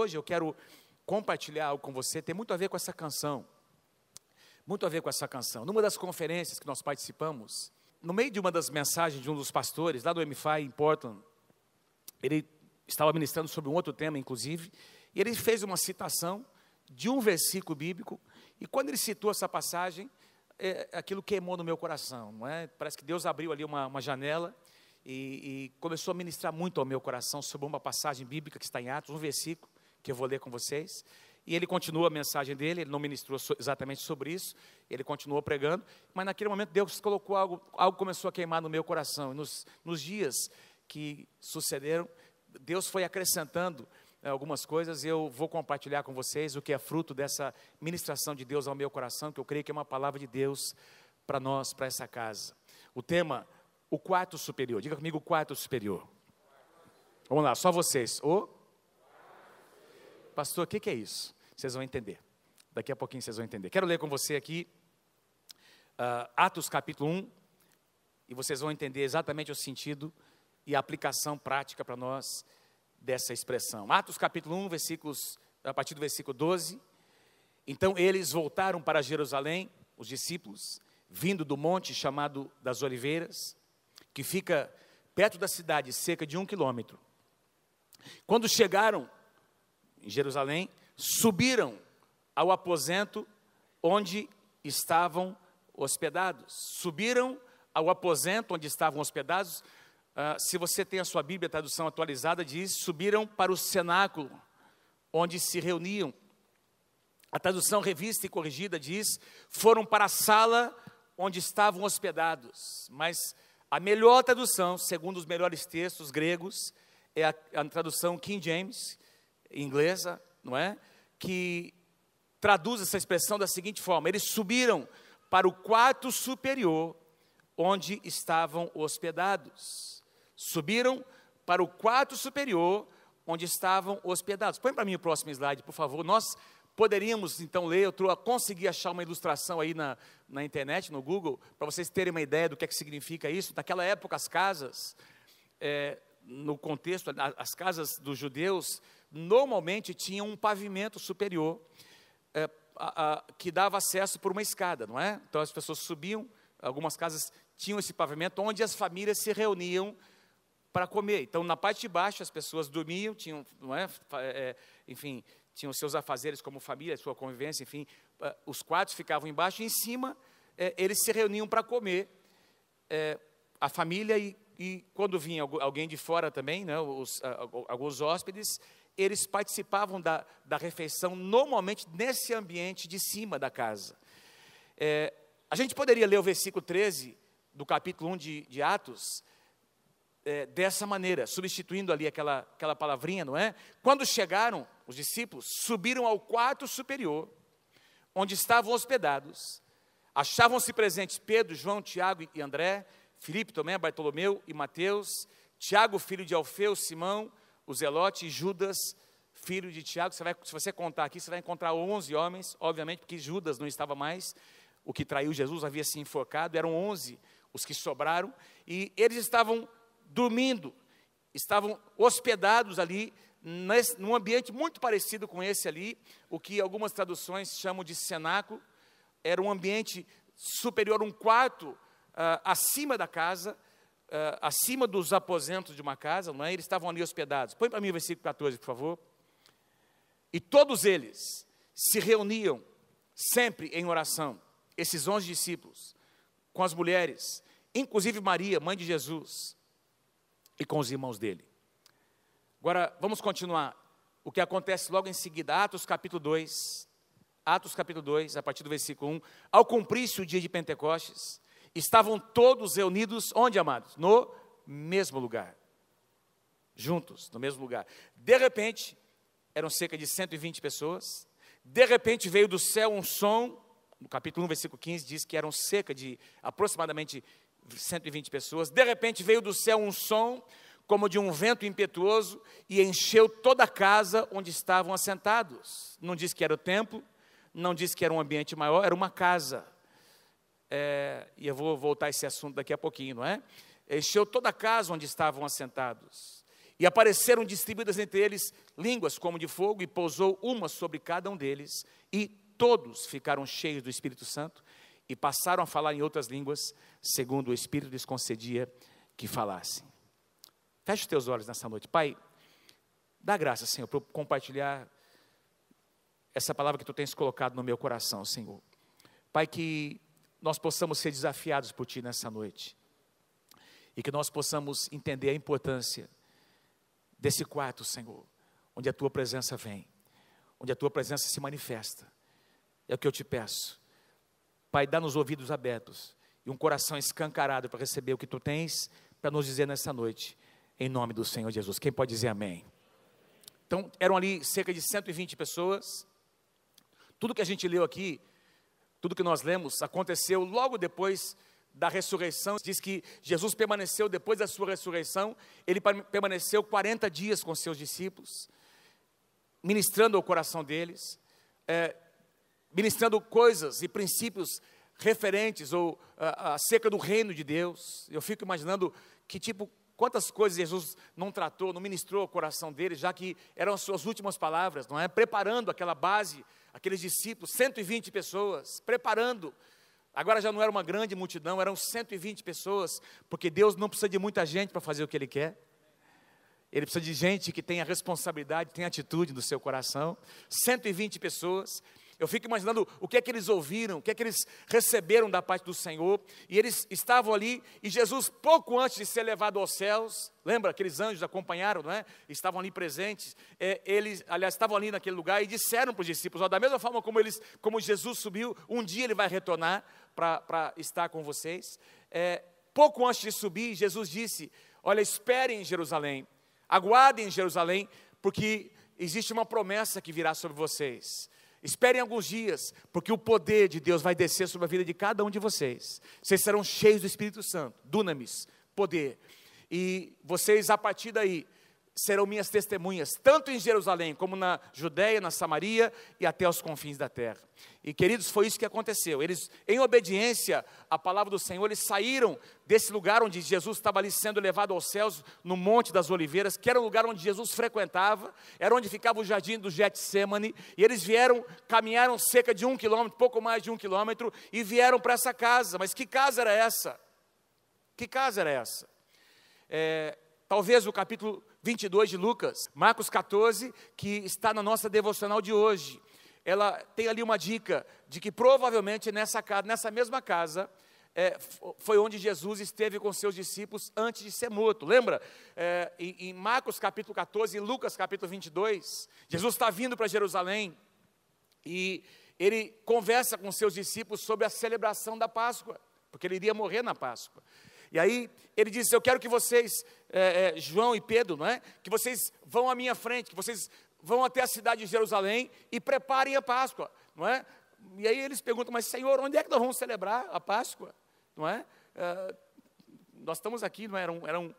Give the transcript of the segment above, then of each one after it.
hoje eu quero compartilhar algo com você, tem muito a ver com essa canção. Muito a ver com essa canção. Numa das conferências que nós participamos, no meio de uma das mensagens de um dos pastores, lá do MFI em Portland, ele estava ministrando sobre um outro tema, inclusive, e ele fez uma citação de um versículo bíblico, e quando ele citou essa passagem, aquilo queimou no meu coração, não é? Parece que Deus abriu ali uma janela e começou a ministrar muito ao meu coração sobre uma passagem bíblica que está em Atos, um versículo que eu vou ler com vocês. E ele continua a mensagem dele, ele não ministrou exatamente sobre isso, ele continuou pregando, mas naquele momento Deus colocou algo começou a queimar no meu coração. E nos dias que sucederam, Deus foi acrescentando algumas coisas, e eu vou compartilhar com vocês o que é fruto dessa ministração de Deus ao meu coração, que eu creio que é uma palavra de Deus para nós, para essa casa. O tema, o quarto superior. Diga comigo, o quarto superior. Vamos lá, só vocês. Pastor, o que é isso? Vocês vão entender. Daqui a pouquinho vocês vão entender. Quero ler com você aqui, Atos capítulo 1, e vocês vão entender exatamente o sentido e a aplicação prática para nós dessa expressão. Atos capítulo 1, a partir do versículo 12. Então eles voltaram para Jerusalém, os discípulos, vindo do monte chamado das Oliveiras, que fica perto da cidade, cerca de 1 quilômetro. Quando chegaram em Jerusalém, subiram ao aposento onde estavam hospedados. Subiram ao aposento onde estavam hospedados. Se você tem a sua Bíblia, a tradução atualizada diz, subiram para o cenáculo, onde se reuniam. A tradução revista e corrigida diz, foram para a sala onde estavam hospedados. Mas a melhor tradução, segundo os melhores textos gregos, é a tradução King James, inglesa, não é? Que traduz essa expressão da seguinte forma, eles subiram para o quarto superior, onde estavam hospedados. Subiram para o quarto superior, onde estavam hospedados. Põe para mim o próximo slide, por favor. Nós poderíamos, então, ler, eu consegui achar uma ilustração aí na internet, no Google, para vocês terem uma ideia do que significa isso. Naquela época, as casas, no contexto, as casas dos judeus, normalmente tinham um pavimento superior, que dava acesso por uma escada, não é? Então, as pessoas subiam, algumas casas tinham esse pavimento, onde as famílias se reuniam para comer. Então, na parte de baixo, as pessoas dormiam, tinham, não é? Enfim, tinham seus afazeres como família, sua convivência, enfim, os quartos ficavam embaixo, e em cima, eles se reuniam para comer, a família, e quando vinha alguém de fora também, né, alguns hóspedes, eles participavam da refeição, normalmente nesse ambiente de cima da casa. A gente poderia ler o versículo 13 do capítulo 1 de Atos, dessa maneira, substituindo ali aquela palavrinha, não é? Quando chegaram, os discípulos subiram ao quarto superior, onde estavam hospedados. Achavam-se presentes Pedro, João, Tiago e André, Filipe, Tomé, Bartolomeu e Mateus, Tiago, filho de Alfeu, Simão, o Zelote, e Judas, filho de Tiago. Se você contar aqui, você vai encontrar 11 homens, obviamente, porque Judas não estava mais, o que traiu Jesus havia se enforcado, eram 11 os que sobraram, e eles estavam dormindo, estavam hospedados ali, num ambiente muito parecido com esse ali, o que algumas traduções chamam de cenáculo. Era um ambiente superior, um quarto acima da casa, acima dos aposentos de uma casa, não é? Eles estavam ali hospedados. Põe para mim o versículo 14, por favor. E todos eles se reuniam sempre em oração, esses 11 discípulos, com as mulheres, inclusive Maria, mãe de Jesus, e com os irmãos dele. Agora, vamos continuar. O que acontece logo em seguida, Atos capítulo 2, a partir do versículo 1. Ao cumprir-se o dia de Pentecostes, estavam todos reunidos, onde, amados? No mesmo lugar. Juntos, no mesmo lugar. De repente, eram cerca de 120 pessoas. De repente veio do céu um som, no capítulo 1, versículo 15, diz que eram cerca de aproximadamente 120 pessoas. De repente veio do céu um som, como de um vento impetuoso, e encheu toda a casa onde estavam assentados. Não diz que era o templo, não diz que era um ambiente maior, era uma casa. E eu vou voltar a esse assunto daqui a pouquinho, não é? Encheu toda a casa onde estavam assentados. E apareceram distribuídas entre eles línguas como de fogo, e pousou uma sobre cada um deles, e todos ficaram cheios do Espírito Santo, e passaram a falar em outras línguas, segundo o Espírito lhes concedia que falassem. Feche os teus olhos nessa noite. Pai, dá graça, Senhor, por compartilhar essa palavra que Tu tens colocado no meu coração, Senhor. Pai, que nós possamos ser desafiados por Ti nessa noite, e que nós possamos entender a importância desse quarto, Senhor, onde a Tua presença vem, onde a Tua presença se manifesta. É o que eu Te peço. Pai, dá-nos ouvidos abertos e um coração escancarado para receber o que Tu tens para nos dizer nessa noite, em nome do Senhor Jesus. Quem pode dizer amém? Então, eram ali cerca de 120 pessoas. Tudo que a gente leu aqui, tudo que nós lemos, aconteceu logo depois da ressurreição. Diz que Jesus permaneceu, depois da sua ressurreição, Ele permaneceu 40 dias com seus discípulos, ministrando ao coração deles, ministrando coisas e princípios referentes ou acerca do reino de Deus. Eu fico imaginando quantas coisas Jesus não tratou, não ministrou ao coração deles, já que eram as suas últimas palavras, não é? Preparando aquela base, aqueles discípulos, 120 pessoas, preparando. Agora já não era uma grande multidão, eram 120 pessoas, porque Deus não precisa de muita gente para fazer o que Ele quer. Ele precisa de gente que tenha responsabilidade, tenha atitude no seu coração. 120 pessoas. Eu fico imaginando o que é que eles ouviram, o que é que eles receberam da parte do Senhor. E eles estavam ali, e Jesus, pouco antes de ser levado aos céus, lembra, aqueles anjos acompanharam, não é? Estavam ali presentes, eles, aliás, estavam ali naquele lugar e disseram para os discípulos, da mesma forma como Jesus subiu, um dia Ele vai retornar para estar com vocês. Pouco antes de subir, Jesus disse, olha, esperem em Jerusalém, aguardem em Jerusalém, porque existe uma promessa que virá sobre vocês. Esperem alguns dias, porque o poder de Deus vai descer sobre a vida de cada um de vocês. Vocês serão cheios do Espírito Santo, dunamis, poder. E vocês, a partir daí, serão minhas testemunhas, tanto em Jerusalém, como na Judéia, na Samaria e até os confins da terra. E queridos, foi isso que aconteceu. Eles, em obediência à palavra do Senhor, eles saíram desse lugar onde Jesus estava ali sendo levado aos céus, no Monte das Oliveiras, que era o lugar onde Jesus frequentava, era onde ficava o jardim do Getsemane, e eles caminharam cerca de 1 quilômetro, pouco mais de 1 quilômetro, e vieram para essa casa. Mas que casa era essa? Que casa era essa? Talvez o capítulo 22 de Lucas, Marcos 14, que está na nossa devocional de hoje. Ela tem ali uma dica de que provavelmente nessa mesma casa, foi onde Jesus esteve com seus discípulos antes de ser morto. Lembra? Em Marcos capítulo 14 e Lucas capítulo 22, Jesus está vindo para Jerusalém e Ele conversa com seus discípulos sobre a celebração da Páscoa, porque Ele iria morrer na Páscoa. E aí Ele disse, eu quero que vocês, João e Pedro, não é? Que vocês vão à minha frente, que vocês vão até a cidade de Jerusalém e preparem a Páscoa, não é? E aí eles perguntam, mas Senhor, onde é que nós vamos celebrar a Páscoa? Não é? Nós estamos aqui, não é? Eram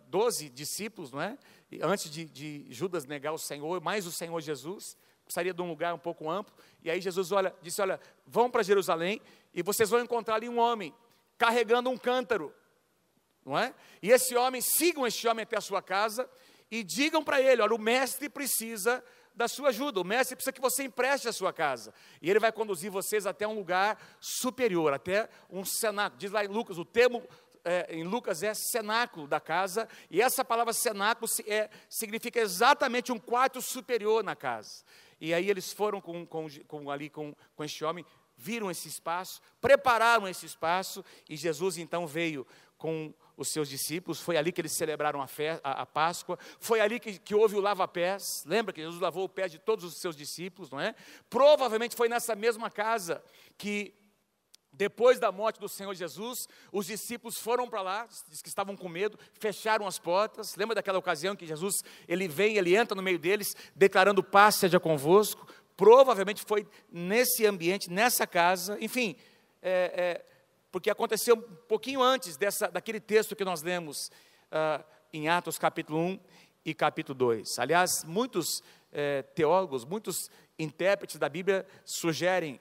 12 discípulos, não é? E antes de Judas negar o Senhor, mais o Senhor Jesus, precisaria de um lugar um pouco amplo. E aí Jesus disse, olha, vão para Jerusalém e vocês vão encontrar ali um homem carregando um cântaro, não é? E sigam este homem até a sua casa e digam para ele, olha, o mestre precisa da sua ajuda, o mestre precisa que você empreste a sua casa, e ele vai conduzir vocês até um lugar superior, até um cenáculo. Diz lá em Lucas, o termo em Lucas é cenáculo da casa, e essa palavra cenáculo significa exatamente um quarto superior na casa. E aí eles foram com este homem, viram esse espaço, prepararam esse espaço, e Jesus então veio com os seus discípulos. Foi ali que eles celebraram a Páscoa, foi ali que houve o lava-pés. Lembra que Jesus lavou o pé de todos os seus discípulos, não é? Provavelmente foi nessa mesma casa que, depois da morte do Senhor Jesus, os discípulos foram para lá, diz que estavam com medo, fecharam as portas. Lembra daquela ocasião que Jesus, ele entra no meio deles, declarando paz seja convosco? Provavelmente foi nesse ambiente, nessa casa, enfim, porque aconteceu um pouquinho antes daquele texto que nós lemos em Atos capítulo 1 e capítulo 2. Aliás, muitos teólogos, muitos intérpretes da Bíblia sugerem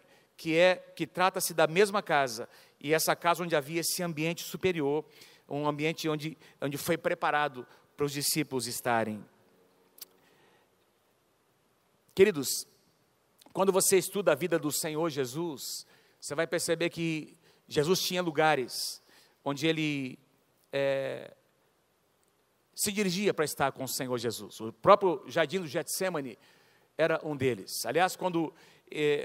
que trata-se da mesma casa, e essa casa onde havia esse ambiente superior, um ambiente onde foi preparado para os discípulos estarem. Queridos, quando você estuda a vida do Senhor Jesus, você vai perceber que Jesus tinha lugares onde Ele se dirigia para estar com o Senhor Jesus. O próprio jardim do Getsêmani era um deles. Aliás, quando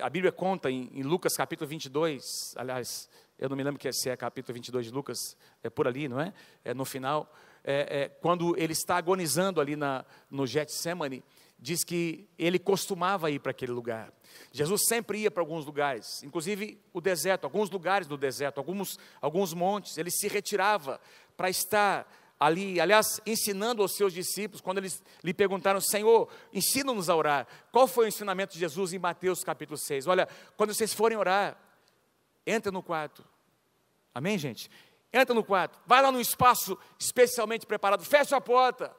a Bíblia conta em Lucas capítulo 22, aliás, eu não me lembro se é capítulo 22 de Lucas, é por ali, não é? É no final, quando ele está agonizando ali no Getsêmani, diz que ele costumava ir para aquele lugar. Jesus sempre ia para alguns lugares, inclusive o deserto, alguns lugares do deserto, alguns montes, ele se retirava para estar ali, aliás, ensinando aos seus discípulos, quando eles lhe perguntaram: Senhor, ensina-nos a orar. Qual foi o ensinamento de Jesus em Mateus capítulo 6? Olha, quando vocês forem orar, entra no quarto. Amém, gente? Entra no quarto, vai lá num espaço especialmente preparado, fecha a porta,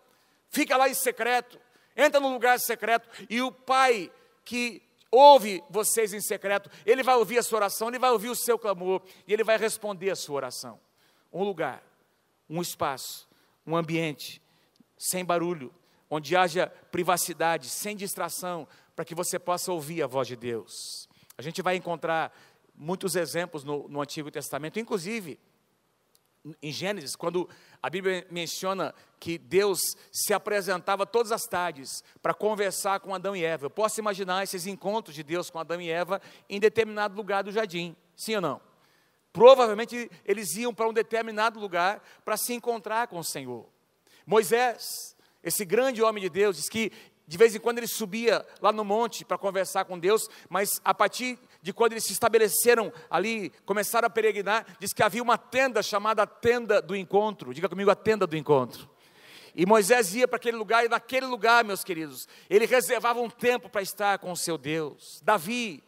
fica lá em secreto, entra num lugar secreto, e o Pai que ouve vocês em secreto, Ele vai ouvir a sua oração, Ele vai ouvir o seu clamor, e Ele vai responder a sua oração. Um lugar, um espaço, um ambiente, sem barulho, onde haja privacidade, sem distração, para que você possa ouvir a voz de Deus. A gente vai encontrar muitos exemplos no Antigo Testamento, inclusive em Gênesis, quando a Bíblia menciona que Deus se apresentava todas as tardes para conversar com Adão e Eva. Eu posso imaginar esses encontros de Deus com Adão e Eva em determinado lugar do jardim, sim ou não? Provavelmente eles iam para um determinado lugar para se encontrar com o Senhor. Moisés, esse grande homem de Deus, diz que de vez em quando ele subia lá no monte para conversar com Deus, mas a partir de quando eles se estabeleceram ali, começaram a peregrinar, diz que havia uma tenda chamada tenda do encontro. Diga comigo, a tenda do encontro. E Moisés ia para aquele lugar, e naquele lugar, meus queridos, ele reservava um tempo para estar com o seu Deus. Davi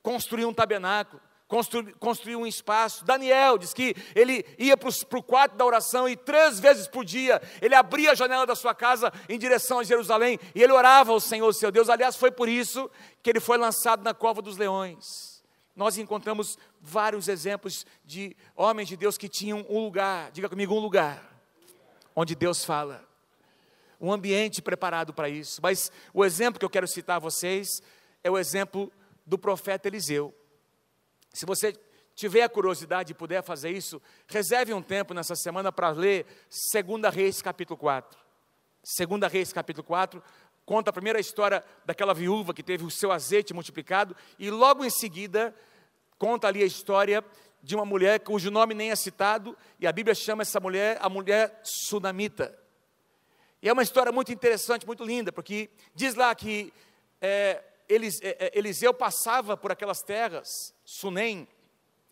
construiu um tabernáculo, construiu um espaço. Daniel diz que ele ia para o quarto da oração e 3 vezes por dia ele abria a janela da sua casa em direção a Jerusalém e ele orava ao Senhor, seu Deus. Aliás, foi por isso que ele foi lançado na cova dos leões. Nós encontramos vários exemplos de homens de Deus que tinham um lugar, diga comigo, um lugar onde Deus fala, um ambiente preparado para isso. Mas o exemplo que eu quero citar a vocês é o exemplo do profeta Eliseu. Se você tiver a curiosidade e puder fazer isso, reserve um tempo nessa semana para ler 2 Reis capítulo 4. 2 Reis capítulo 4 conta a primeira história daquela viúva que teve o seu azeite multiplicado, e logo em seguida conta ali a história de uma mulher cujo nome nem é citado, e a Bíblia chama essa mulher a mulher sunamita. E é uma história muito interessante, muito linda, porque diz lá que Eliseu passava por aquelas terras. Sunem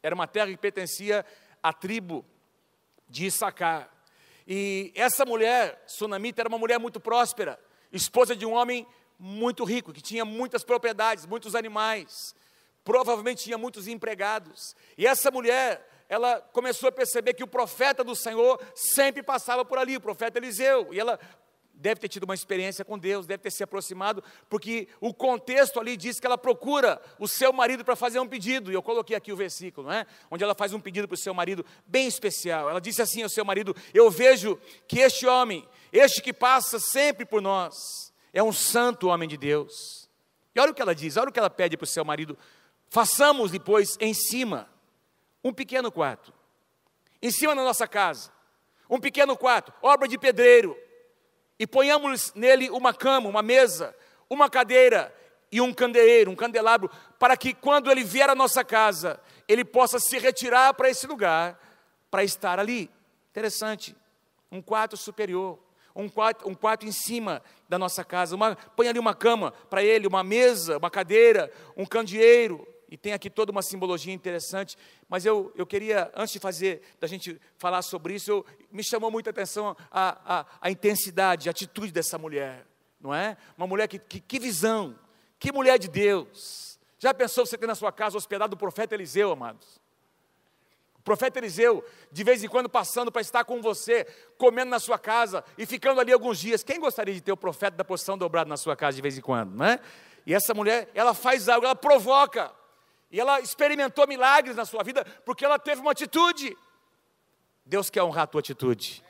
era uma terra que pertencia à tribo de Issacar, e essa mulher sunamita era uma mulher muito próspera, esposa de um homem muito rico, que tinha muitas propriedades, muitos animais, provavelmente tinha muitos empregados, e essa mulher, ela começou a perceber que o profeta do Senhor sempre passava por ali, o profeta Eliseu, e ela deve ter tido uma experiência com Deus, deve ter se aproximado, porque o contexto ali diz que ela procura o seu marido para fazer um pedido, e eu coloquei aqui o versículo, não é? Onde ela faz um pedido para o seu marido, bem especial. Ela disse assim ao seu marido: eu vejo que este homem, este que passa sempre por nós, é um santo homem de Deus. E olha o que ela diz, olha o que ela pede para o seu marido: façamos-lhe, pois, em cima, um pequeno quarto, em cima da nossa casa, um pequeno quarto, obra de pedreiro, e ponhamos nele uma cama, uma mesa, uma cadeira e um candeeiro, um candelabro, para que quando ele vier à nossa casa, ele possa se retirar para esse lugar, para estar ali. Interessante, um quarto superior, um quarto em cima da nossa casa, põe ali uma cama para ele, uma mesa, uma cadeira, um candeeiro, e tem aqui toda uma simbologia interessante, mas eu queria, antes da gente falar sobre isso, me chamou muita atenção a intensidade, a atitude dessa mulher, não é? Uma mulher que visão, que mulher de Deus. Já pensou você ter na sua casa hospedado o profeta Eliseu, amados? O profeta Eliseu, de vez em quando passando para estar com você, comendo na sua casa e ficando ali alguns dias. Quem gostaria de ter o profeta da porção dobrado na sua casa de vez em quando, não é? E essa mulher, ela faz algo, ela provoca. E ela experimentou milagres na sua vida, porque ela teve uma atitude. Deus quer honrar a tua atitude.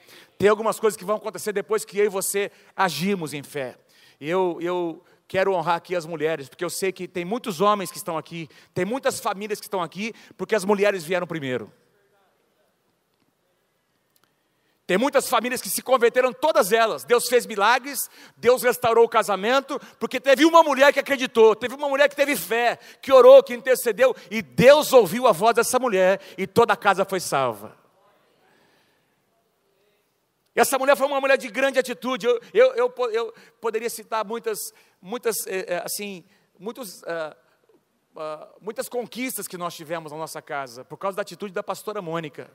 tem algumas coisas que vão acontecer depois que eu e você agimos em fé. E eu quero honrar aqui as mulheres, porque eu sei que tem muitos homens que estão aqui, tem muitas famílias que estão aqui, porque as mulheres vieram primeiro. Tem muitas famílias que se converteram, todas elas. Deus fez milagres, Deus restaurou o casamento, porque teve uma mulher que acreditou, teve uma mulher que teve fé, que orou, que intercedeu, e Deus ouviu a voz dessa mulher, e toda a casa foi salva. E essa mulher foi uma mulher de grande atitude. Eu poderia citar muitas conquistas que nós tivemos na nossa casa, por causa da atitude da pastora Mônica.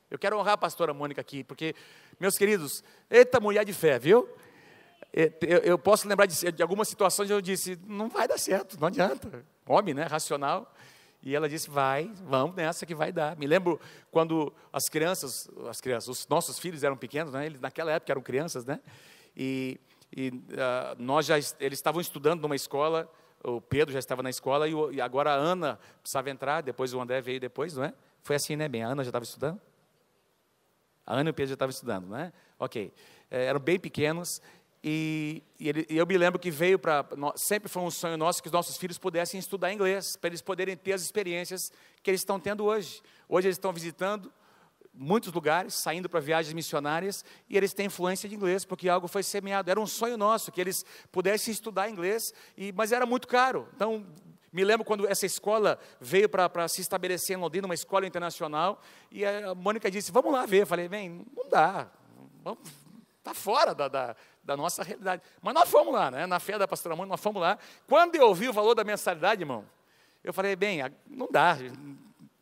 Eu quero honrar a pastora Mônica aqui, porque, meus queridos, eita mulher de fé, viu? Eu posso lembrar de algumas situações onde eu disse, não vai dar certo, não adianta. Homem, né, racional. E ela disse, vamos nessa que vai dar. Me lembro quando as crianças, os nossos filhos eram pequenos, né? Eles naquela época eram crianças, né? Eles estavam estudando numa escola, o Pedro já estava na escola, e agora a Ana precisava entrar, depois o André veio depois, não é? Foi assim, né, bem? A Ana já estava estudando? A Ana e o Pedro já estavam estudando, né? Ok. Eram bem pequenos, e eu me lembro que sempre foi um sonho nosso que os nossos filhos pudessem estudar inglês, para eles poderem ter as experiências que eles estão tendo hoje. Hoje eles estão visitando muitos lugares, saindo para viagens missionárias, e eles têm influência de inglês, porque algo foi semeado. Era um sonho nosso, que eles pudessem estudar inglês, mas era muito caro. Então, me lembro quando essa escola veio para se estabelecer em Londrina, uma escola internacional, e a Mônica disse, vamos lá ver. Eu falei, bem, não dá, está fora da nossa realidade. Mas nós fomos lá, né? Na fé da pastora Mônica, nós fomos lá. Quando eu ouvi o valor da mensalidade, irmão, eu falei, bem, não dá,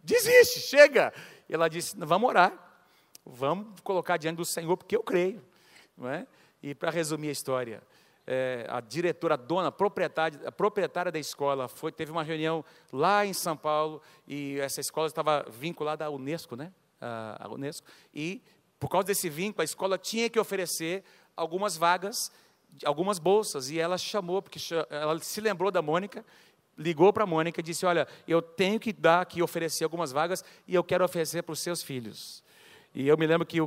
desiste, chega. E ela disse, vamos orar, vamos colocar diante do Senhor, porque eu creio. Não é? E para resumir a história, a diretora, a dona, a proprietária da escola, teve uma reunião lá em São Paulo, e essa escola estava vinculada à Unesco, né? A Unesco, e por causa desse vínculo, a escola tinha que oferecer algumas vagas, algumas bolsas, e ela chamou, porque ela se lembrou da Mônica, ligou para a Mônica e disse, olha, eu tenho que oferecer algumas vagas, e eu quero oferecer para os seus filhos. E eu me lembro que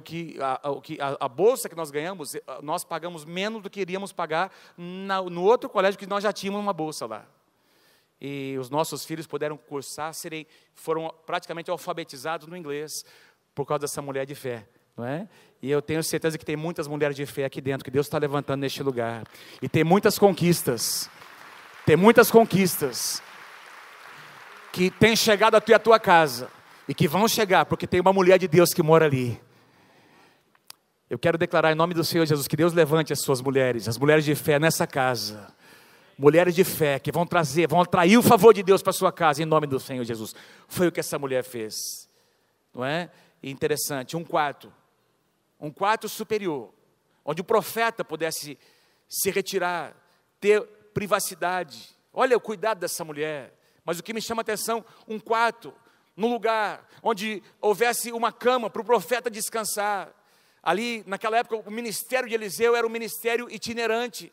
a bolsa que nós ganhamos, nós pagamos menos do que iríamos pagar no outro colégio, que nós já tínhamos uma bolsa lá. E os nossos filhos puderam cursar, foram praticamente alfabetizados no inglês, por causa dessa mulher de fé. Não é? E eu tenho certeza que tem muitas mulheres de fé aqui dentro, que Deus está levantando neste lugar. E tem muitas conquistas, que têm chegado à tua casa, e que vão chegar, porque tem uma mulher de Deus que mora ali. Eu quero declarar em nome do Senhor Jesus, que Deus levante as suas mulheres, as mulheres de fé nessa casa. Mulheres de fé, que vão atrair o favor de Deus para a sua casa, em nome do Senhor Jesus. Foi o que essa mulher fez. Não é? E interessante, um quarto superior, onde o profeta pudesse se retirar, ter privacidade. Olha o cuidado dessa mulher. Mas o que me chama a atenção, um quarto, num lugar onde houvesse uma cama para o profeta descansar. Ali, naquela época, o ministério de Eliseu era um ministério itinerante.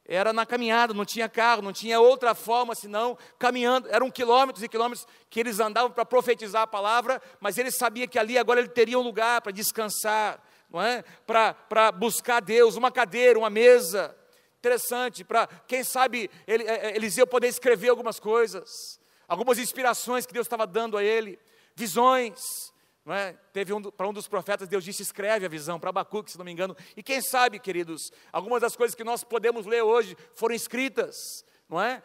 Era na caminhada, não tinha carro, não tinha outra forma senão caminhando. Eram quilômetros e quilômetros que eles andavam para profetizar a palavra, mas ele sabia que ali agora ele teria um lugar para descansar, não é? Para buscar Deus, uma cadeira, uma mesa. Interessante, para, quem sabe, Eliseu poder escrever algumas coisas, algumas inspirações que Deus estava dando a ele, visões. Não é? Para um dos profetas, Deus disse, escreve a visão, para Abacuque, se não me engano. E quem sabe, queridos, algumas das coisas que nós podemos ler hoje foram escritas, não é?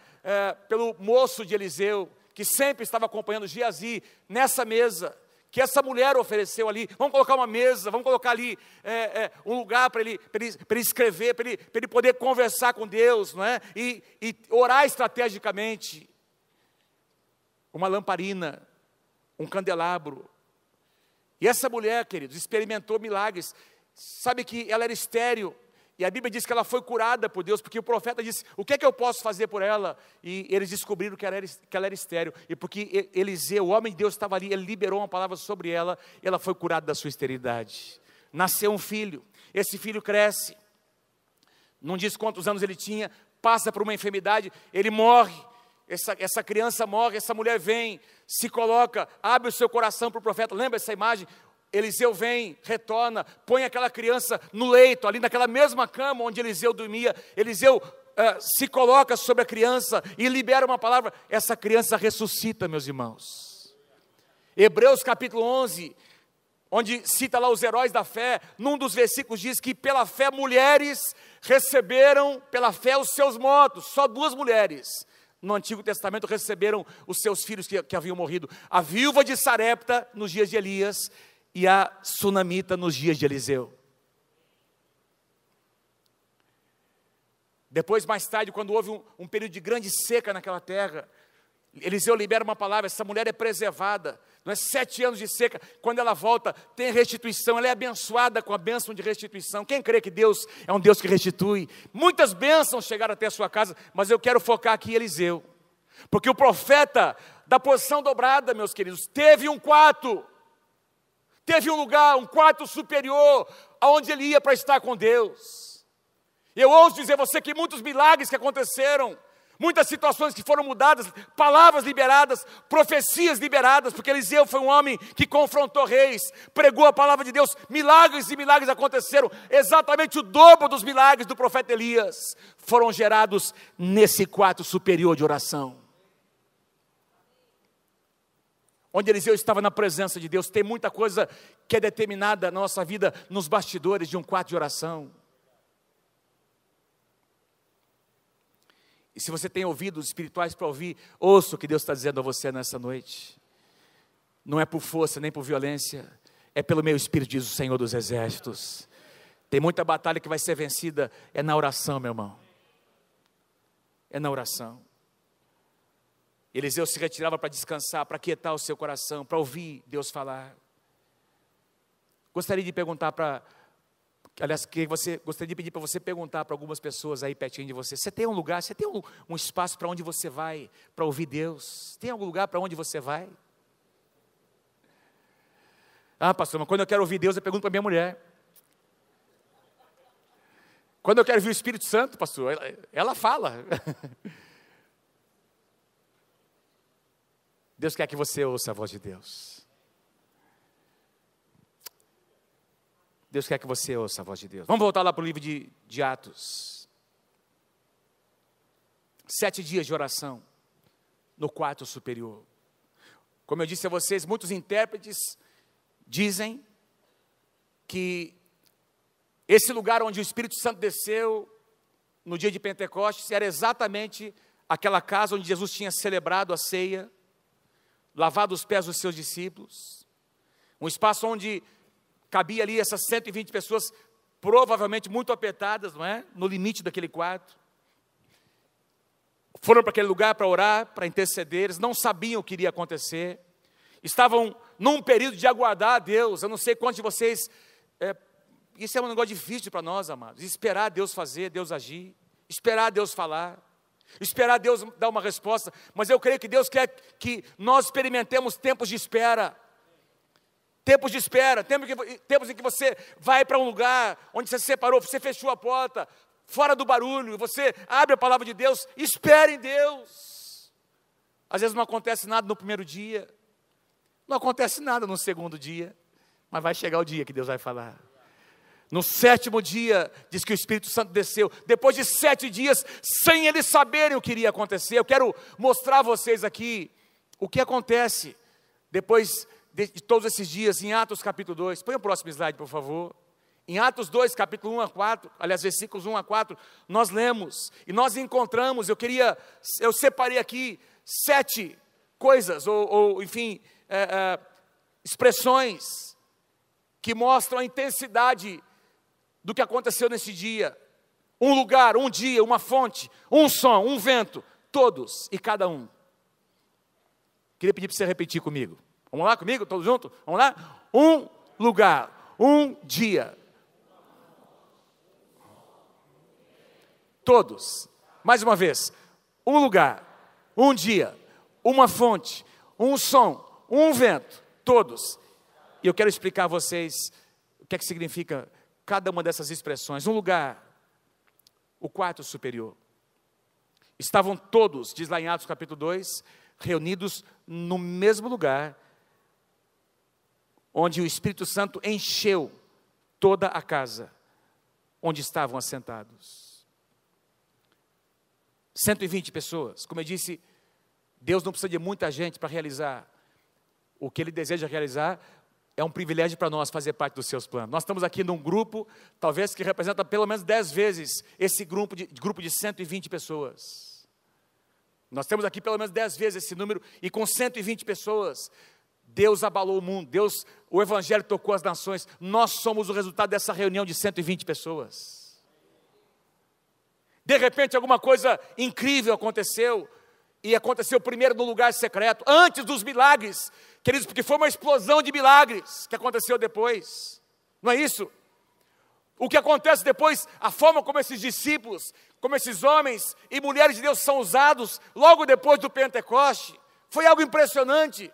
Pelo moço de Eliseu, que sempre estava acompanhando Geazi, nessa mesa, que essa mulher ofereceu ali. Vamos colocar uma mesa, vamos colocar ali um lugar para ele escrever, para ele poder conversar com Deus, não é? E orar estrategicamente. Uma lamparina, um candelabro. E essa mulher, queridos, experimentou milagres. Sabe que ela era estéril, e a Bíblia diz que ela foi curada por Deus, porque o profeta disse, o que é que eu posso fazer por ela? E eles descobriram que ela era estéril, e porque Eliseu, o homem de Deus, estava ali, ele liberou uma palavra sobre ela, e ela foi curada da sua esterilidade. Nasceu um filho, esse filho cresce, não diz quantos anos ele tinha, passa por uma enfermidade, ele morre. Essa criança morre, essa mulher vem, se coloca, abre o seu coração para o profeta. Lembra essa imagem? Eliseu vem, retorna, põe aquela criança no leito, ali naquela mesma cama onde Eliseu dormia. Eliseu se coloca sobre a criança e libera uma palavra. Essa criança ressuscita, meus irmãos. Hebreus capítulo 11, onde cita lá os heróis da fé, num dos versículos diz que pela fé mulheres receberam, pela fé os seus mortos. Só 2 mulheres no Antigo Testamento receberam os seus filhos que haviam morrido. A viúva de Sarepta nos dias de Elias e a sunamita nos dias de Eliseu. Depois, mais tarde, quando houve um período de grande seca naquela terra, Eliseu libera uma palavra, essa mulher é preservada, não é 7 anos de seca, quando ela volta, tem restituição, ela é abençoada com a bênção de restituição. Quem crê que Deus é um Deus que restitui? Muitas bênçãos chegaram até a sua casa, mas eu quero focar aqui em Eliseu, porque o profeta da posição dobrada, meus queridos, teve um quarto, teve um lugar, um quarto superior, aonde ele ia para estar com Deus. Eu ouso dizer a você que muitos milagres que aconteceram, muitas situações que foram mudadas, palavras liberadas, profecias liberadas, porque Eliseu foi um homem que confrontou reis, pregou a palavra de Deus, milagres e milagres aconteceram, exatamente o dobro dos milagres do profeta Elias foram gerados nesse quarto superior de oração. Onde Eliseu estava na presença de Deus. Tem muita coisa que é determinada na nossa vida nos bastidores de um quarto de oração. E se você tem ouvidos espirituais para ouvir, ouça o que Deus está dizendo a você nessa noite. Não é por força nem por violência, é pelo meu Espírito, diz o Senhor dos Exércitos. Tem muita batalha que vai ser vencida, é na oração, meu irmão. É na oração. Eliseu se retirava para descansar, para aquietar o seu coração, para ouvir Deus falar. Gostaria de perguntar gostaria de pedir para você perguntar para algumas pessoas aí pertinho de você. Você tem um lugar, você tem um espaço para onde você vai para ouvir Deus? Tem algum lugar para onde você vai? Ah, pastor, mas quando eu quero ouvir Deus, eu pergunto para minha mulher. Quando eu quero ouvir o Espírito Santo, pastor, ela fala. Deus quer que você ouça a voz de Deus. Deus quer que você ouça a voz de Deus. Vamos voltar lá para o livro de Atos. 7 dias de oração no quarto superior. Como eu disse a vocês, muitos intérpretes dizem que esse lugar onde o Espírito Santo desceu no dia de Pentecostes era exatamente aquela casa onde Jesus tinha celebrado a ceia, lavado os pés dos seus discípulos, um espaço onde cabia ali essas 120 pessoas, provavelmente muito apertadas, não é? No limite daquele quarto. Foram para aquele lugar para orar, para interceder, eles não sabiam o que iria acontecer, estavam num período de aguardar a Deus. Eu não sei quantos de vocês, isso é um negócio difícil para nós, amados, esperar Deus fazer, Deus agir, esperar Deus falar, esperar Deus dar uma resposta, mas eu creio que Deus quer que nós experimentemos tempos de espera. Tempos de espera, tempos em que você vai para um lugar onde você se separou, você fechou a porta, fora do barulho, você abre a palavra de Deus, espere em Deus. Às vezes não acontece nada no primeiro dia, não acontece nada no segundo dia, mas vai chegar o dia que Deus vai falar. No 7º dia, diz que o Espírito Santo desceu, depois de 7 dias, sem eles saberem o que iria acontecer. Eu quero mostrar a vocês aqui o que acontece depois de todos esses dias, em Atos capítulo 2, põe o próximo slide, por favor. Em Atos 2, capítulo 1 a 4, aliás, versículos 1 a 4, nós lemos, e nós encontramos, eu separei aqui 7 coisas, enfim, expressões, que mostram a intensidade do que aconteceu nesse dia. Um lugar, um dia, uma fonte, um som, um vento, todos e cada um. Queria pedir para você repetir comigo. Vamos lá comigo, todos juntos? Vamos lá? Um lugar, um dia. Todos. Mais uma vez. Um lugar, um dia, uma fonte, um som, um vento. Todos. E eu quero explicar a vocês o que é que significa cada uma dessas expressões. Um lugar, o quarto superior. Estavam todos, diz lá em Atos capítulo 2, reunidos no mesmo lugar, onde o Espírito Santo encheu toda a casa onde estavam assentados. 120 pessoas. Como eu disse, Deus não precisa de muita gente para realizar o que Ele deseja realizar. É um privilégio para nós fazer parte dos seus planos. Nós estamos aqui num grupo, talvez que representa pelo menos 10 vezes esse grupo de 120 pessoas. Nós temos aqui pelo menos 10 vezes esse número, e com 120 pessoas, Deus abalou o mundo, o Evangelho tocou as nações. Nós somos o resultado dessa reunião de 120 pessoas. De repente alguma coisa incrível aconteceu, e aconteceu primeiro no lugar secreto, antes dos milagres, queridos, porque foi uma explosão de milagres que aconteceu depois, não é isso? O que acontece depois, a forma como esses discípulos, como esses homens e mulheres de Deus são usados, logo depois do Pentecoste, foi algo impressionante.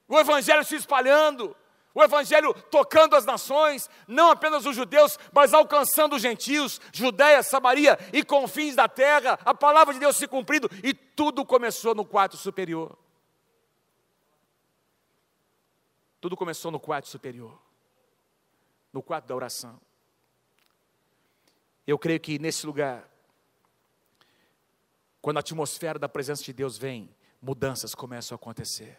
O Evangelho se espalhando, o Evangelho tocando as nações, não apenas os judeus, mas alcançando os gentios, Judeia, Samaria e confins da terra, a palavra de Deus se cumprindo, e tudo começou no quarto superior. Tudo começou no quarto superior, no quarto da oração. Eu creio que nesse lugar, quando a atmosfera da presença de Deus vem, mudanças começam a acontecer.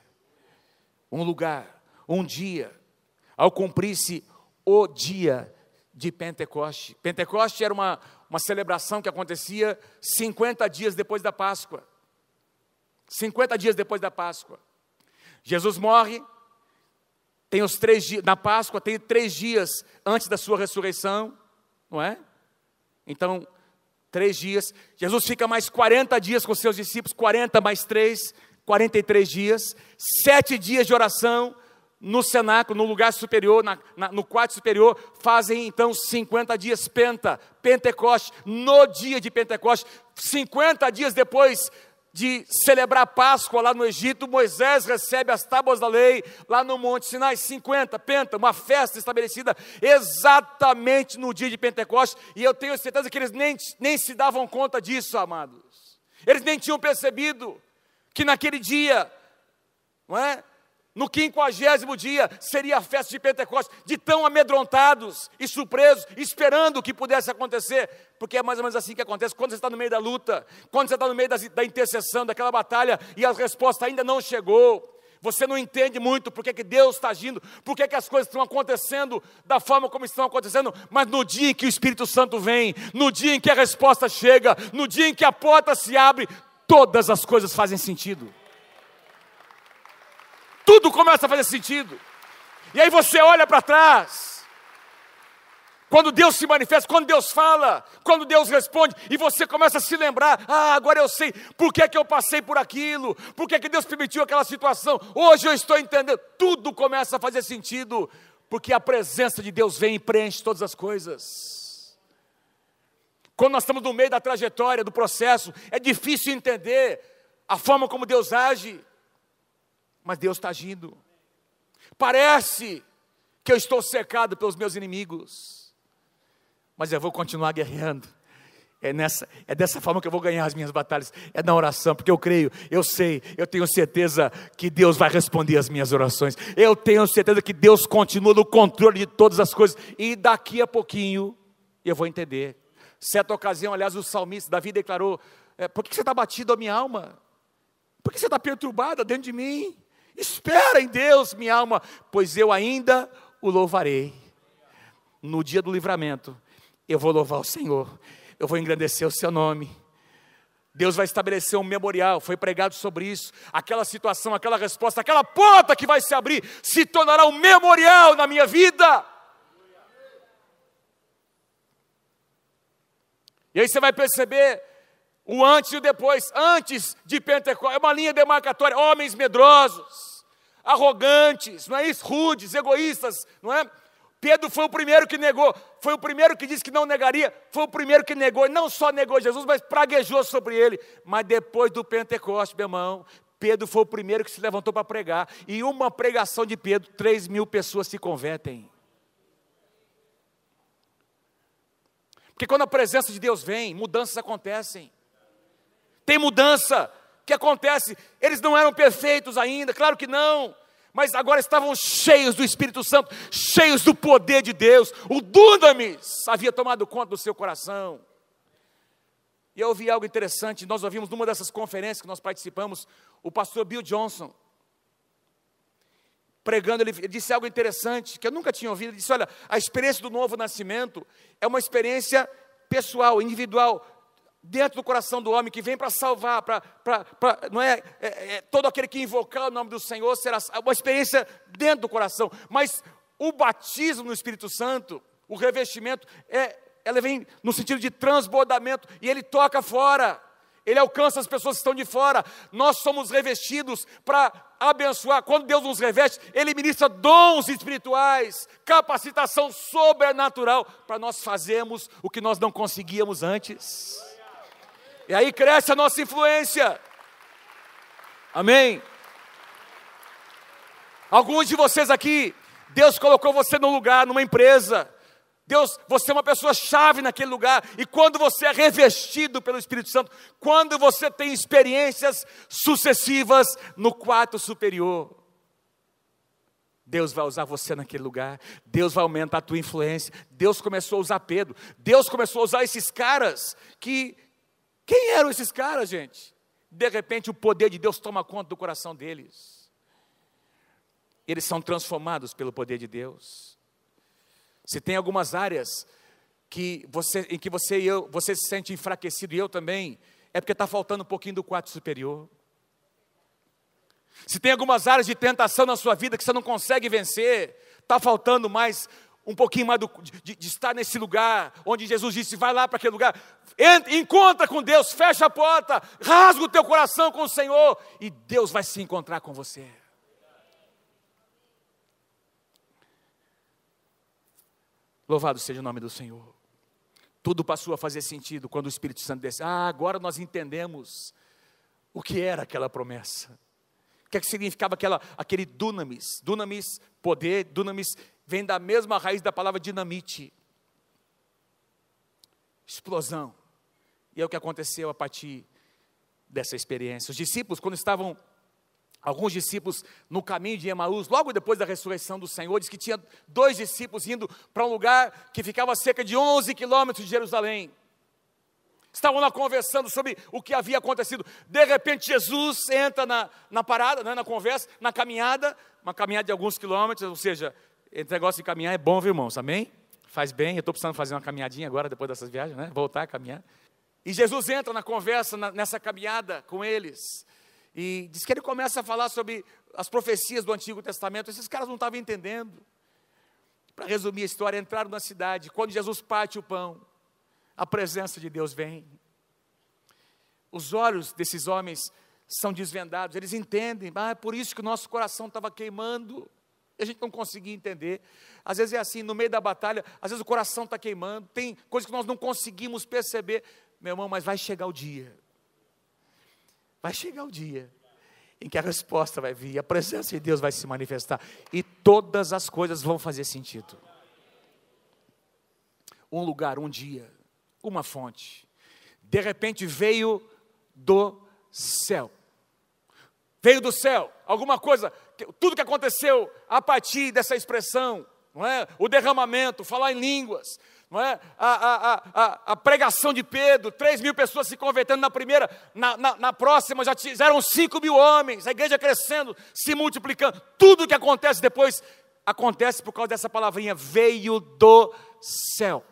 Um lugar, um dia, ao cumprir-se o dia de Pentecoste. Pentecoste era uma celebração que acontecia 50 dias depois da Páscoa. 50 dias depois da Páscoa. Jesus morre, tem os 3 dias, na Páscoa tem 3 dias antes da sua ressurreição, não é? Então, 3 dias, Jesus fica mais 40 dias com seus discípulos, 40 mais 3, 43 dias, 7 dias de oração no cenáculo, no lugar superior, no quarto superior, fazem então 50 dias Pentecoste, no dia de Pentecoste, 50 dias depois de celebrar a Páscoa lá no Egito, Moisés recebe as tábuas da lei, lá no Monte Sinai, 50, uma festa estabelecida exatamente no dia de Pentecoste, e eu tenho certeza que eles nem se davam conta disso, amados, eles nem tinham percebido, que naquele dia, não é? No 50º dia, seria a festa de Pentecostes, de tão amedrontados e surpresos, esperando que pudesse acontecer, porque é mais ou menos assim que acontece, quando você está no meio da luta, quando você está no meio da intercessão, daquela batalha, e a resposta ainda não chegou, você não entende muito porque que Deus está agindo, porque que as coisas estão acontecendo da forma como estão acontecendo, mas no dia em que o Espírito Santo vem, no dia em que a resposta chega, no dia em que a porta se abre, todas as coisas fazem sentido. Tudo começa a fazer sentido. E aí você olha para trás. Quando Deus se manifesta, quando Deus fala, quando Deus responde, e você começa a se lembrar, agora eu sei, por que que eu passei por aquilo, por que que Deus permitiu aquela situação, hoje eu estou entendendo, tudo começa a fazer sentido, porque a presença de Deus vem e preenche todas as coisas. Quando nós estamos no meio da trajetória, do processo, é difícil entender a forma como Deus age, mas Deus está agindo. Parece que eu estou cercado pelos meus inimigos, mas eu vou continuar guerreando. É dessa forma que eu vou ganhar as minhas batalhas, é na oração, porque eu creio, eu sei, eu tenho certeza que Deus vai responder as minhas orações, eu tenho certeza que Deus continua no controle de todas as coisas, e daqui a pouquinho eu vou entender. Certa ocasião, aliás, o salmista Davi declarou, por que você está batido a minha alma? Por que você está perturbada dentro de mim? Espera em Deus, minha alma, pois eu ainda o louvarei. No dia do livramento, eu vou louvar o Senhor, eu vou engrandecer o seu nome. Deus vai estabelecer um memorial, foi pregado sobre isso. Aquela situação, aquela resposta, aquela porta que vai se abrir, se tornará um memorial na minha vida. E aí você vai perceber o antes e o depois. Antes de Pentecostes, é uma linha demarcatória, homens medrosos, arrogantes, não é isso? Rudes, egoístas, não é? Pedro foi o primeiro que negou, foi o primeiro que disse que não negaria, foi o primeiro que negou, e não só negou Jesus, mas praguejou sobre ele. Mas depois do Pentecostes, meu irmão, Pedro foi o primeiro que se levantou para pregar, e uma pregação de Pedro, 3.000 pessoas se convertem. Porque quando a presença de Deus vem, mudanças acontecem. Tem mudança que acontece, eles não eram perfeitos ainda, claro que não, mas agora estavam cheios do Espírito Santo, cheios do poder de Deus. O dunamis havia tomado conta do seu coração. E eu ouvi algo interessante, nós ouvimos numa dessas conferências que nós participamos, o pastor Bill Johnson, pregando, ele disse algo interessante, que eu nunca tinha ouvido. Ele disse: olha, a experiência do novo nascimento é uma experiência pessoal, individual, dentro do coração do homem, que vem para salvar, não é todo aquele que invocar o nome do Senhor, será uma experiência dentro do coração. Mas o batismo no Espírito Santo, o revestimento, ela vem no sentido de transbordamento, e ele toca fora. Ele alcança as pessoas que estão de fora. Nós somos revestidos para abençoar. Quando Deus nos reveste, Ele ministra dons espirituais, capacitação sobrenatural, para nós fazermos o que nós não conseguíamos antes. E aí cresce a nossa influência. Amém? Alguns de vocês aqui, Deus colocou você num lugar, numa empresa. Deus, você é uma pessoa chave naquele lugar, e quando você é revestido pelo Espírito Santo, quando você tem experiências sucessivas no quarto superior, Deus vai usar você naquele lugar, Deus vai aumentar a tua influência. Deus começou a usar Pedro, Deus começou a usar esses caras, quem eram esses caras, gente? De repente o poder de Deus toma conta do coração deles, eles são transformados pelo poder de Deus. Se tem algumas áreas em que você se sente enfraquecido, e eu também, é porque está faltando um pouquinho do quarto superior. Se tem algumas áreas de tentação na sua vida que você não consegue vencer, está faltando mais, um pouquinho mais de estar nesse lugar, onde Jesus disse: vai lá para aquele lugar, encontra com Deus, fecha a porta, rasga o teu coração com o Senhor, e Deus vai se encontrar com você. Louvado seja o nome do Senhor. Tudo passou a fazer sentido quando o Espírito Santo desce. Agora nós entendemos o que era aquela promessa. O que é que significava aquele dunamis? Dunamis, poder, dunamis, vem da mesma raiz da palavra dinamite. Explosão. E é o que aconteceu a partir dessa experiência. Os discípulos, quando estavam... Alguns discípulos no caminho de Emaús, logo depois da ressurreição do Senhor, diz que tinha 2 discípulos indo para um lugar que ficava a cerca de 11 quilômetros de Jerusalém. Estavam lá conversando sobre o que havia acontecido. De repente Jesus entra na parada, na conversa, na caminhada, uma caminhada de alguns quilômetros, ou seja, esse negócio de caminhar é bom, viu, irmãos? Amém? Faz bem, eu estou precisando fazer uma caminhadinha agora, depois dessas viagens, né? Voltar a caminhar. E Jesus entra na conversa, nessa caminhada com eles. E diz que ele começa a falar sobre as profecias do Antigo Testamento. Esses caras não estavam entendendo. Para resumir a história, entraram na cidade. Quando Jesus parte o pão, a presença de Deus vem. Os olhos desses homens são desvendados. Eles entendem. É por isso que o nosso coração estava queimando. E a gente não conseguia entender. Às vezes é assim, no meio da batalha, às vezes o coração está queimando. Tem coisas que nós não conseguimos perceber. Meu irmão, mas vai chegar o dia. Vai chegar o dia em que a resposta vai vir, a presença de Deus vai se manifestar, e todas as coisas vão fazer sentido. Um lugar, um dia, uma fonte, de repente veio do céu. Veio do céu, alguma coisa, tudo que aconteceu a partir dessa expressão, não é? O derramamento, falar em línguas, não é? A pregação de Pedro, 3.000 pessoas se convertendo na primeira, na próxima já eram 5.000 homens, a igreja crescendo, se multiplicando. Tudo o que acontece depois, acontece por causa dessa palavrinha, veio do céu.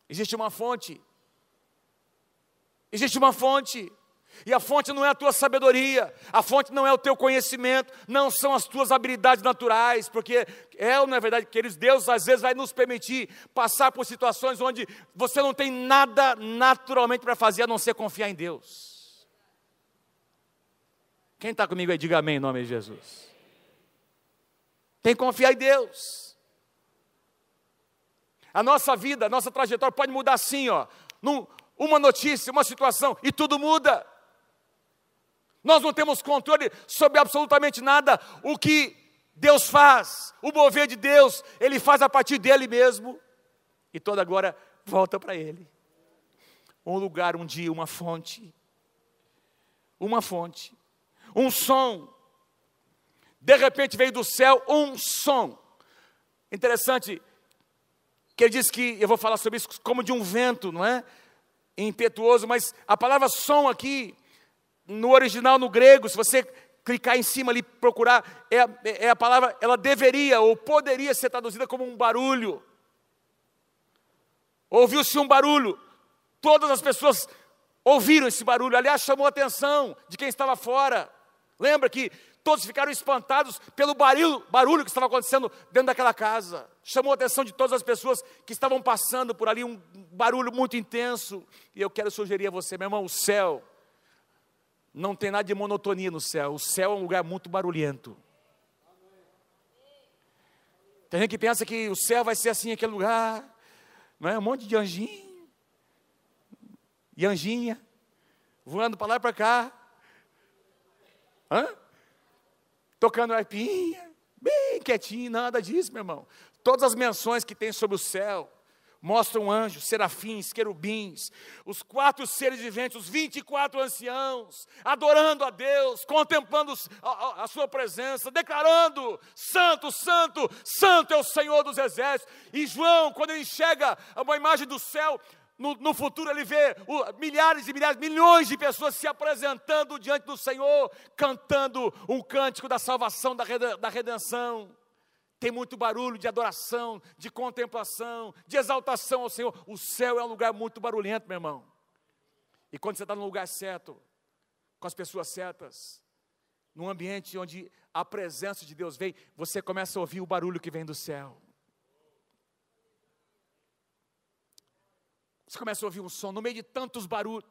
Existe uma fonte, e a fonte não é a tua sabedoria, a fonte não é o teu conhecimento, não são as tuas habilidades naturais, porque não é verdade, queridos, Deus às vezes vai nos permitir passar por situações onde você não tem nada naturalmente para fazer, a não ser confiar em Deus. Quem está comigo aí, diga amém em nome de Jesus. Tem que confiar em Deus. A nossa vida, a nossa trajetória pode mudar assim, uma notícia, uma situação, e tudo muda. Nós não temos controle sobre absolutamente nada. O que Deus faz, o mover de Deus, Ele faz a partir dEle mesmo, e toda glória volta para Ele. Um lugar, um dia, uma fonte, um som. de repente veio do céu um som. Interessante que ele diz que, eu vou falar sobre isso, como de um vento, não é? Impetuoso, mas a palavra som aqui, no original, no grego, se você clicar em cima ali, procurar, é a palavra, ela deveria ou poderia ser traduzida como um barulho. Ouviu-se um barulho, todas as pessoas ouviram esse barulho, aliás, chamou a atenção de quem estava fora. Lembra que todos ficaram espantados pelo barulho que estava acontecendo dentro daquela casa. Chamou a atenção de todas as pessoas que estavam passando por ali, um barulho muito intenso. E eu quero sugerir a você, meu irmão, o céu, não tem nada de monotonia no céu. O céu é um lugar muito barulhento. Tem gente que pensa que o céu vai ser assim, aquele lugar, não é? Um monte de anjinho e anjinha, voando para lá e para cá. Tocando arpinha, bem quietinho, nada disso, meu irmão. Todas as menções que tem sobre o céu mostram anjos, serafins, querubins, os 4 seres viventes, os 24 anciãos, adorando a Deus, contemplando a sua presença, declarando: santo, santo, santo é o Senhor dos exércitos. E João, quando ele enxerga uma imagem do céu, no futuro ele vê milhares e milhares, milhões de pessoas se apresentando diante do Senhor, cantando um cântico da salvação, da redenção. Tem muito barulho de adoração, de contemplação, de exaltação ao Senhor. O céu é um lugar muito barulhento, meu irmão. E quando você está no lugar certo, com as pessoas certas, num ambiente onde a presença de Deus vem, você começa a ouvir o barulho que vem do céu. Você começa a ouvir um som, no meio de tantos barulhos,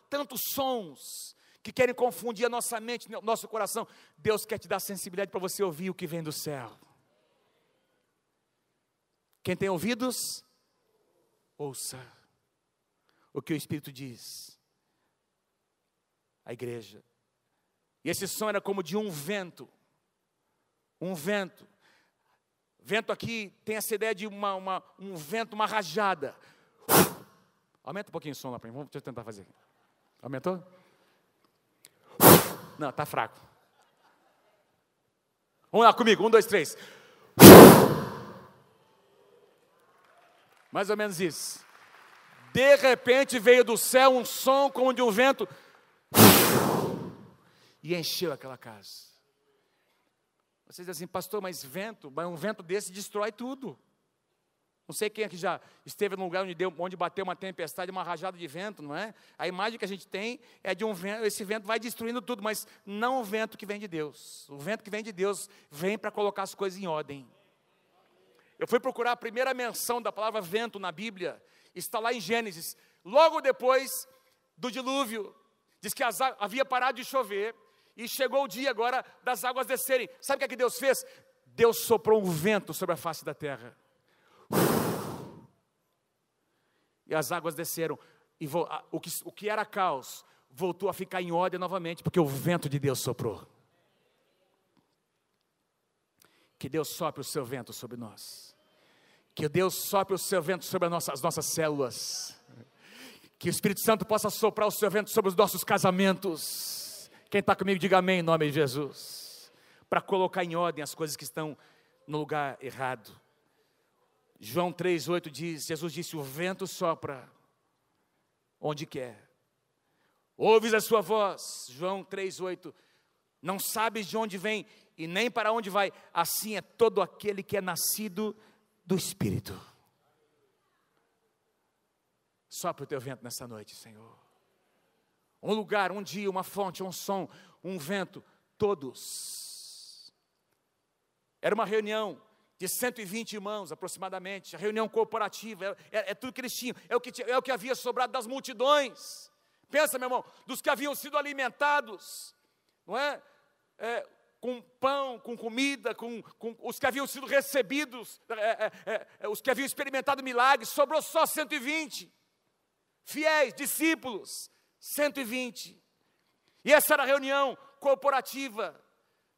tantos sons, que querem confundir a nossa mente, nosso coração. Deus quer te dar sensibilidade para você ouvir o que vem do céu. Quem tem ouvidos, ouça o que o Espírito diz à igreja. E esse som era como de um vento. Um vento. Vento aqui tem essa ideia de um vento, uma rajada. Aumenta um pouquinho o som lá para mim. Deixa eu tentar fazer. Aumentou? Não, está fraco. Vamos lá comigo. 1, 2, 3. Mais ou menos isso. De repente veio do céu um som como de um vento e encheu aquela casa. Vocês dizem assim: pastor, mas um vento desse destrói tudo. Não sei quem aqui já esteve num lugar onde bateu uma tempestade, uma rajada de vento, não é? A imagem que a gente tem é de um vento, esse vento vai destruindo tudo, mas não o vento que vem de Deus. O vento que vem de Deus vem para colocar as coisas em ordem. Eu fui procurar a primeira menção da palavra vento na Bíblia, está lá em Gênesis, logo depois do dilúvio. Diz que havia parado de chover e chegou o dia agora das águas descerem. Sabe o que Deus fez? Deus soprou um vento sobre a face da terra. E as águas desceram, e o que era caos, voltou a ficar em ordem novamente, porque o vento de Deus soprou. Que Deus sopre o seu vento sobre nós. Que Deus sopre o seu vento sobre as nossas células. Que o Espírito Santo possa soprar o seu vento sobre os nossos casamentos. Quem está comigo, diga amém em nome de Jesus. Para colocar em ordem as coisas que estão no lugar errado. João 3,8 diz, Jesus disse: o vento sopra onde quer. Ouves a sua voz. João 3,8. Não sabes de onde vem e nem para onde vai. Assim é todo aquele que é nascido do Espírito. Sopra o teu vento nessa noite, Senhor. Um lugar, um dia, uma fonte, um som, um vento, todos. Era uma reunião de 120 irmãos aproximadamente, a reunião corporativa, é tudo que eles tinham, é o que havia sobrado das multidões. Pensa, meu irmão, dos que haviam sido alimentados, não é? Com pão, com comida, com os que haviam sido recebidos, os que haviam experimentado milagres, sobrou só 120, fiéis, discípulos, 120, e essa era a reunião corporativa,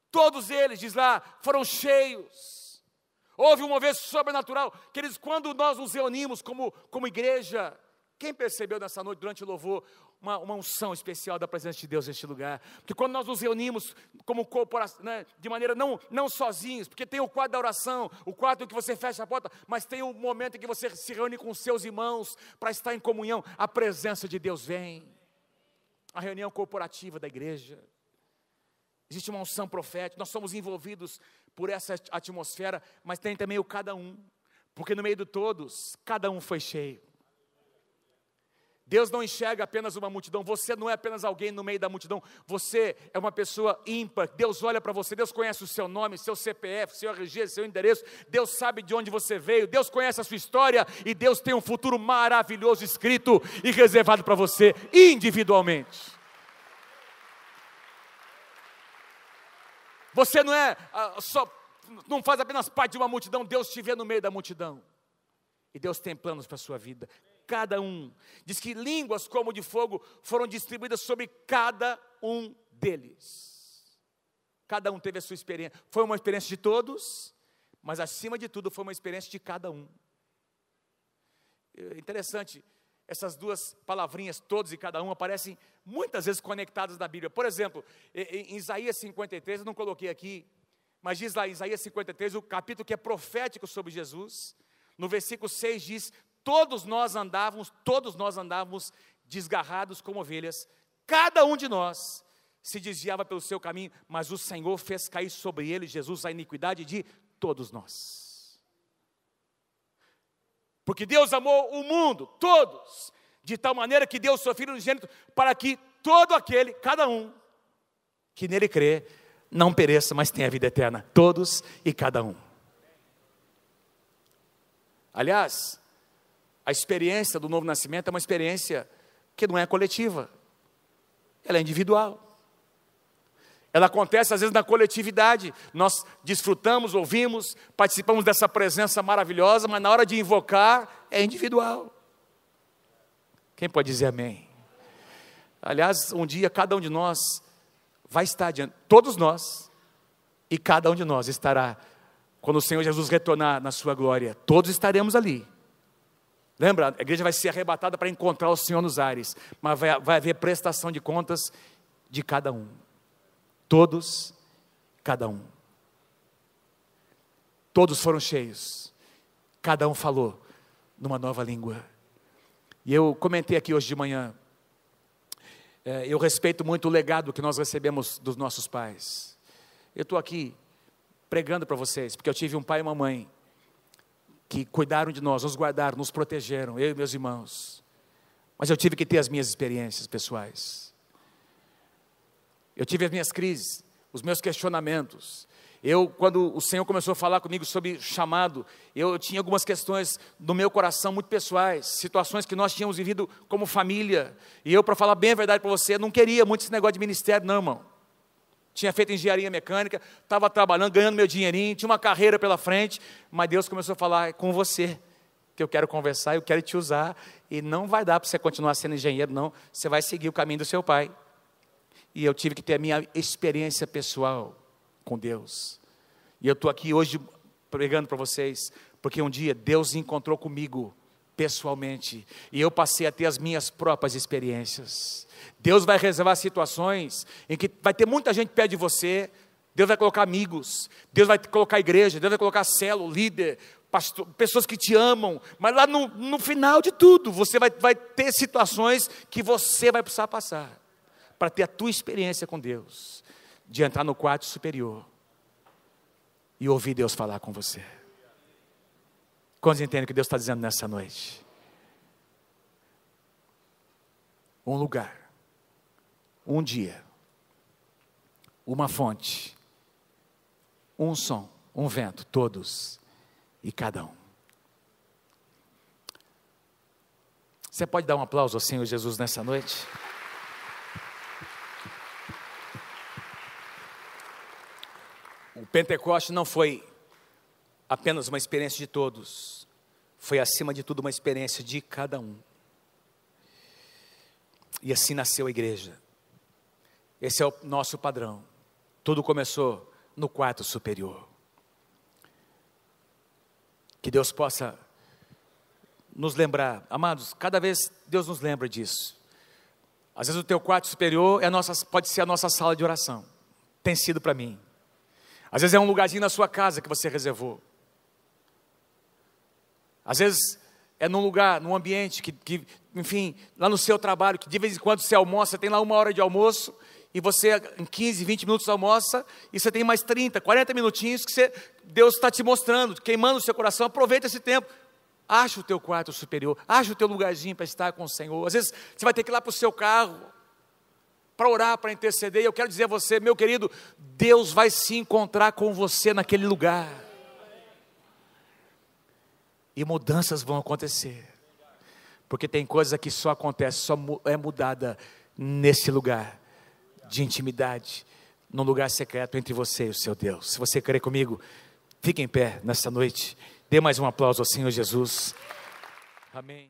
todos eles, diz lá, foram cheios, houve um mover sobrenatural, queridos, quando nós nos reunimos como igreja, Quem percebeu nessa noite, durante o louvor, uma unção especial da presença de Deus neste lugar? Porque quando nós nos reunimos como corporação, né, de maneira não sozinhos, porque tem o quarto da oração, o quarto em que você fecha a porta, mas tem um momento em que você se reúne com os seus irmãos para estar em comunhão, a presença de Deus vem. A reunião corporativa da igreja. Existe uma unção profética, nós somos envolvidos por essa atmosfera, mas tem também o cada um, porque no meio de todos, cada um foi cheio. Deus não enxerga apenas uma multidão, você não é apenas alguém no meio da multidão, você é uma pessoa ímpar. Deus olha para você, Deus conhece o seu nome, seu CPF, seu RG, seu endereço, Deus sabe de onde você veio, Deus conhece a sua história e Deus tem um futuro maravilhoso escrito e reservado para você individualmente. Você não é não faz apenas parte de uma multidão, Deus te vê no meio da multidão. E Deus tem planos para a sua vida. Cada um. Diz que línguas como de fogo foram distribuídas sobre cada um deles. Cada um teve a sua experiência. Foi uma experiência de todos, mas acima de tudo foi uma experiência de cada um. Interessante, essas duas palavrinhas, todos e cada um, aparecem muitas vezes conectadas na Bíblia. Por exemplo, em Isaías 53, eu não coloquei aqui, mas diz lá em Isaías 53, o capítulo que é profético sobre Jesus. No versículo 6 diz: todos nós andávamos desgarrados como ovelhas, cada um de nós se desviava pelo seu caminho, mas o Senhor fez cair sobre ele, Jesus, a iniquidade de todos nós. Porque Deus amou o mundo, todos, de tal maneira que deu o seu Filho unigênito, para que todo aquele, cada um, que nele crê, não pereça, mas tenha vida eterna. Todos e cada um. Aliás, a experiência do novo nascimento é uma experiência que não é coletiva, ela é individual. Ela acontece às vezes na coletividade, nós desfrutamos, ouvimos, participamos dessa presença maravilhosa, mas na hora de invocar, é individual. Quem pode dizer amém? Aliás, um dia cada um de nós vai estar diante, todos nós, e cada um de nós estará, quando o Senhor Jesus retornar na sua glória, todos estaremos ali. Lembra, a igreja vai ser arrebatada para encontrar o Senhor nos ares, mas vai haver prestação de contas de cada um. Todos, cada um. Todos foram cheios, cada um falou numa nova língua. E eu comentei aqui hoje de manhã, eu respeito muito o legado que nós recebemos dos nossos pais. Eu estou aqui pregando para vocês, porque eu tive um pai e uma mãe que cuidaram de nós, nos guardaram, nos protegeram, eu e meus irmãos. Mas eu tive que ter as minhas experiências pessoais. Eu tive as minhas crises, os meus questionamentos. Quando o Senhor começou a falar comigo sobre chamado, eu tinha algumas questões no meu coração muito pessoais, situações que nós tínhamos vivido como família. E eu, para falar bem a verdade para você, não queria muito esse negócio de ministério, não, irmão. Tinha feito engenharia mecânica, estava trabalhando, ganhando meu dinheirinho, tinha uma carreira pela frente, mas Deus começou a falar: é com você que eu quero conversar, eu quero te usar, e não vai dar para você continuar sendo engenheiro, não, você vai seguir o caminho do seu pai. E eu tive que ter a minha experiência pessoal com Deus, e eu estou aqui hoje pregando para vocês, porque um dia Deus encontrou comigo pessoalmente, e eu passei a ter as minhas próprias experiências. Deus vai reservar situações em que vai ter muita gente perto de você, Deus vai colocar amigos, Deus vai colocar igreja, Deus vai colocar célula, líder, pastor, pessoas que te amam, mas lá no final de tudo, você vai ter situações que você vai precisar passar, para ter a tua experiência com Deus, de entrar no quarto superior, e ouvir Deus falar com você. Quantos entendem o que Deus está dizendo nessa noite? Um lugar, um dia, uma fonte, um som, um vento, todos e cada um. Você pode dar um aplauso ao Senhor Jesus nessa noite? O Pentecoste não foi apenas uma experiência de todos, foi acima de tudo uma experiência de cada um. E assim nasceu a igreja. Esse é o nosso padrão. Tudo começou no quarto superior. Que Deus possa nos lembrar, amados, cada vez Deus nos lembra disso. Às vezes o teu quarto superior pode ser a nossa sala de oração, tem sido para mim. Às vezes é um lugarzinho na sua casa que você reservou. Às vezes é num lugar, num ambiente que, enfim, lá no seu trabalho, que de vez em quando você almoça, tem lá 1 hora de almoço, e você em 15, 20 minutos almoça, e você tem mais 30, 40 minutinhos que Deus está te mostrando, queimando o seu coração. Aproveita esse tempo. Acha o teu quarto superior, acha o teu lugarzinho para estar com o Senhor. Às vezes você vai ter que ir lá para o seu carro, para orar, para interceder. E eu quero dizer a você, meu querido, Deus vai se encontrar com você naquele lugar. E mudanças vão acontecer. Porque tem coisa que só acontece, só é mudada nesse lugar de intimidade, num lugar secreto entre você e o seu Deus. Se você crê comigo, fique em pé nessa noite. Dê mais um aplauso ao Senhor Jesus. Amém.